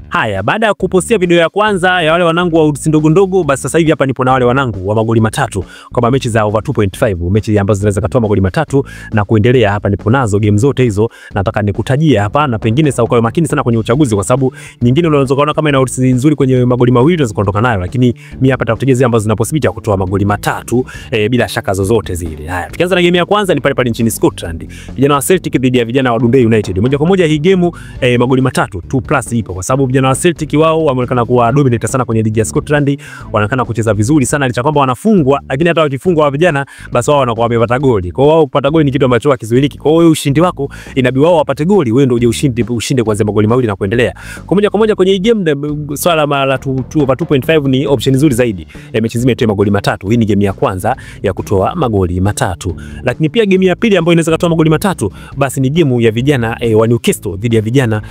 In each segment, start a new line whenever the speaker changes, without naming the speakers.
Haya, baada ya kupostia video ya kwanza ya wale wanangu wa odds ndogo ndogo, basi sasa hivi hapa nipo na wale wanangu wa magoli matatu kwa mechi za over 2.5, mechi ambazo zinaweza kutoa magoli matatu na kuendelea. Hapa nipo nazo game zote hizo, nataka nikutajie hapa, na pengine sasa ukawe makini sana kwenye uchaguzi, kwa sababu nyingine unaweza kuona kama ina odds nzuri kwenye magoli mawili unaweza kuondoka nayo, lakini mimi hapa nitakutajia zile ambazo zina possibility ya kutoa magoli matatu bila shaka zozote zile. Haya, tukianza na game ya kwanza ni pale nchini Scotland, vijana wa Celtic dhidi ya vijana wa Dundee United. Moja kwa moja hii game magoli matatu 2+ ipo, kwa sababu vijana wa Celtic wao wameonekana kuwa dominate sana kwenye ligi ya Scotland, wanaonekana kucheza vizuri sana licha kwamba wanafungwa, lakini hata wakifungwa wa vijana basi wao wanakuwa wamepata goli. Kwa hiyo wao kupata goli ni kitu ambacho hakizuiliki. Kwa hiyo ushindi wako inabidi wao wapate goli, wewe ndio uje ushinde kuanzia magoli mawili na kuendelea. Kwa moja kwenye hii game swala la 2.5 ni option nzuri zaidi. Mechi zime itoa magoli matatu. Hii ni game ya kwanza ya kutoa magoli matatu. Lakini pia game ya pili ambayo inaweza kutoa magoli matatu basi ni game ya vijana wa Newcastle dhidi ya vijana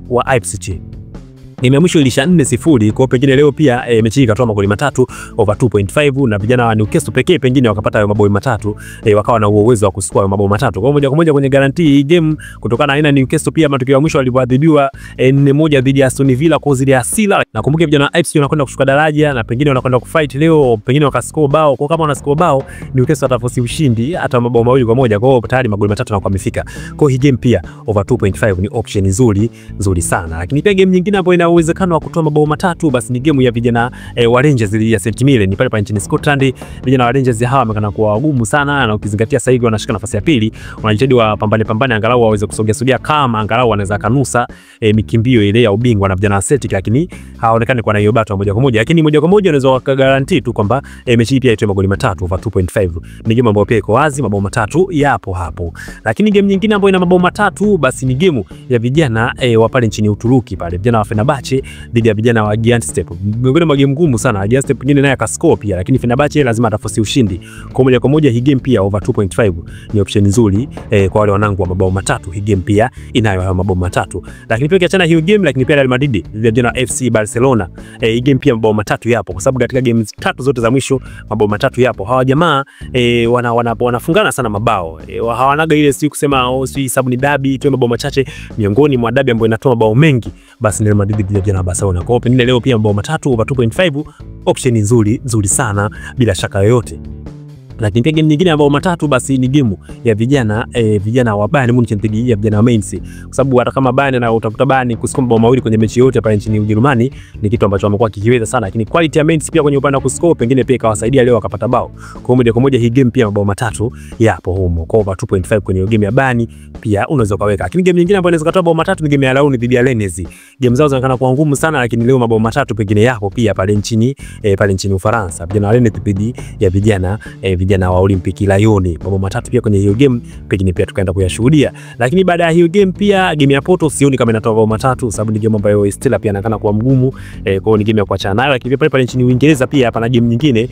wa Ipswich. Game ya mwisho ilisha 4-0, kwa pengine leo pia mechi hii ikatoa magoli matatu over 2.5, na vijana wa Newcastle pekee pengine wakapata magoli matatu, wakawa na uwezo wa kuscore magoli matatu. Kwa moja kwa moja kwenye guarantee hii game, kutokana na aina Newcastle pia matokeo ya mwisho walivyoadhibiwa 4-1 dhidi ya Aston Villa kwa zile hasira. Nakumbuka vijana wa Ipswich wanakwenda kushuka daraja na pengine wanakwenda kufight leo, pengine wakascore bao. Kwa kama wana score bao, Newcastle ataforce ushindi hata mabao mawili kwa moja, kwa hiyo tayari magoli matatu na kumefika. Kwa hii game pia over 2.5 ni option nzuri sana. Lakini pia game nyingine ambayo ina uwezekano wa kutoa mabao matatu basi ni game ya vijana wa Rangers dhidi ya St Mirren pale nchini Scotland. Vijana wa Rangers hawa wamekana kuwa wagumu sana, na ukizingatia sasa hivi wanashika nafasi ya pili, wanajitahidi wapambane angalau waweze kusogea kama angalau wanaweza kanusa mikimbio ile ya ubingwa na vijana wa Celtic, lakini haonekani kwa na hiyo battle moja kwa moja. Lakini moja kwa moja unaweza kugarantii tu kwamba mechi hii pia itoe magoli matatu over 2.5. Ni game ambayo pia iko wazi, mabao matatu yapo hapo. Lakini game nyingine ambayo ina mabao matatu basi ni game ya vijana wa pale nchini Uturuki pale, vijana wa Fenerbahce dhidi ya vijana wa Gaziantep. Miongoni mwa game ngumu sana. Gaziantep pengine naye akascore pia, lakini Fenerbahce lazima ataforce ushindi. Kwa moja hii game pia over 2.5 ni option nzuri kwa wale wanangu wa mabao matatu. Hii game pia inayo hayo mabao matatu. Lakini pia kiachana hiyo game, lakini pia Real Madrid dhidi ya vijana FC Barcelona, hii game pia mabao matatu yapo, kwa sababu katika game tatu zote za mwisho mabao matatu yapo. Hawa jamaa wanafungana sana mabao. Hawanaga ile si kusema si sababu ni dabi tu mabao machache. Miongoni mwa dabi ambayo inatoa mabao mengi basi ni Real Madrid dhidi ya vijana Barcelona. Kwa hiyo pengine leo pia mabao matatu over 2.5 option nzuri sana bila shaka yoyote. Lakini pia game nyingine mabao matatu basi ni game ya vijana wa Bayern Munich dhidi ya vijana wa Mainz, kwa sababu hata kama Bayern na utakuta Bayern kuscore mabao mawili kwenye mechi yote hapa nchini Ujerumani ni kitu ambacho wamekuwa kikiweza sana, lakini quality ya Mainz pia kwenye upande wa kuscore pengine pia ikawasaidia leo wakapata bao. Kwa moja kwa moja hii game pia mabao matatu yapo humo kwa over 2.5 kwenye game ya Bayern pia unaweza kaweka. Lakini game nyingine ambayo inaweza kutoa mabao matatu ni game ya Lyon dhidi ya Rennes. Game zao zinaonekana kuwa ngumu sana, lakini leo mabao matatu pengine yapo pia pale nchini Ufaransa, vijana wa Rennes dhidi ya vijana wa Olympique Lyon. Mabao matatu pia kwenye hiyo game pengine pia tukaenda kuyashuhudia. Lakini baada ya hiyo game pia game ya Porto sioni kama inatoa mabao matatu, sababu ni game ambayo Stella pia anaonekana kuwa mgumu, kwa hiyo ni game ya kuachana nayo. Lakini pale nchini Uingereza pia hapa na game nyingine,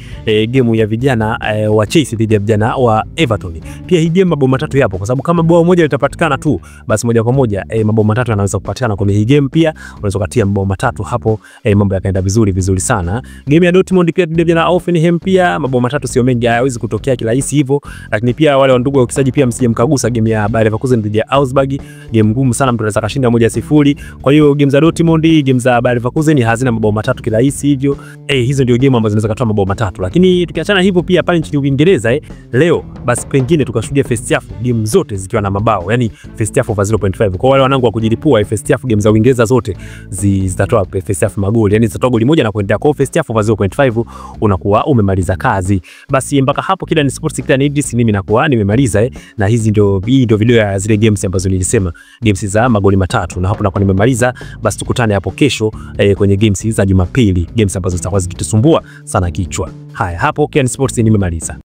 game ya vijana wa Chelsea dhidi ya vijana wa Everton. Pia hii game mabao matatu yapo, kwa sababu kama bao moja litapatikana tu basi moja kwa moja mabao matatu yanaweza kupatikana kwenye hii game. Pia unaweza kutia mabao matatu hapo, mambo yakaenda vizuri sana. Game ya Dortmund pia dhidi ya vijana Hoffenheim pia mabao matatu sio mengi, hayawezi kutokea kirahisi hivyo. Lakini pia wale wandugu wa ukisaji pia msije mkagusa game ya Bayer Leverkusen dhidi ya Augsburg, game ngumu sana, mtu anaweza kashinda 1-0. Kwa hiyo game za Dortmund, game za Bayer Leverkusen hazina mabao matatu kirahisi hivyo. Hizo ndio game ambazo zinaweza kutoa mabao matatu. Lakini tukiachana hivyo pia pale nchini Uingereza leo basi pengine tukashuhudia first half game zote zikiwa na mabao, yani first half over 0.5. Kwa wale wanangu wa kujilipua first half game za Uingereza zote zitatoa first half magoli, yani zitatoa goli moja na kuendelea. Kwa first half over 0.5 unakuwa umemaliza kazi. Basi mpaka hapo Kila ni Sports, Kila ni Idris, mimi nakuwa nimemaliza na hii ndio video ya zile games ambazo nilisema, games za magoli matatu, na hapo nakuwa nimemaliza. Basi tukutane hapo kesho kwenye games za Jumapili, games ambazo zitakuwa zikitusumbua sana kichwa. Haya, hapo Kila ni Sports nimemaliza.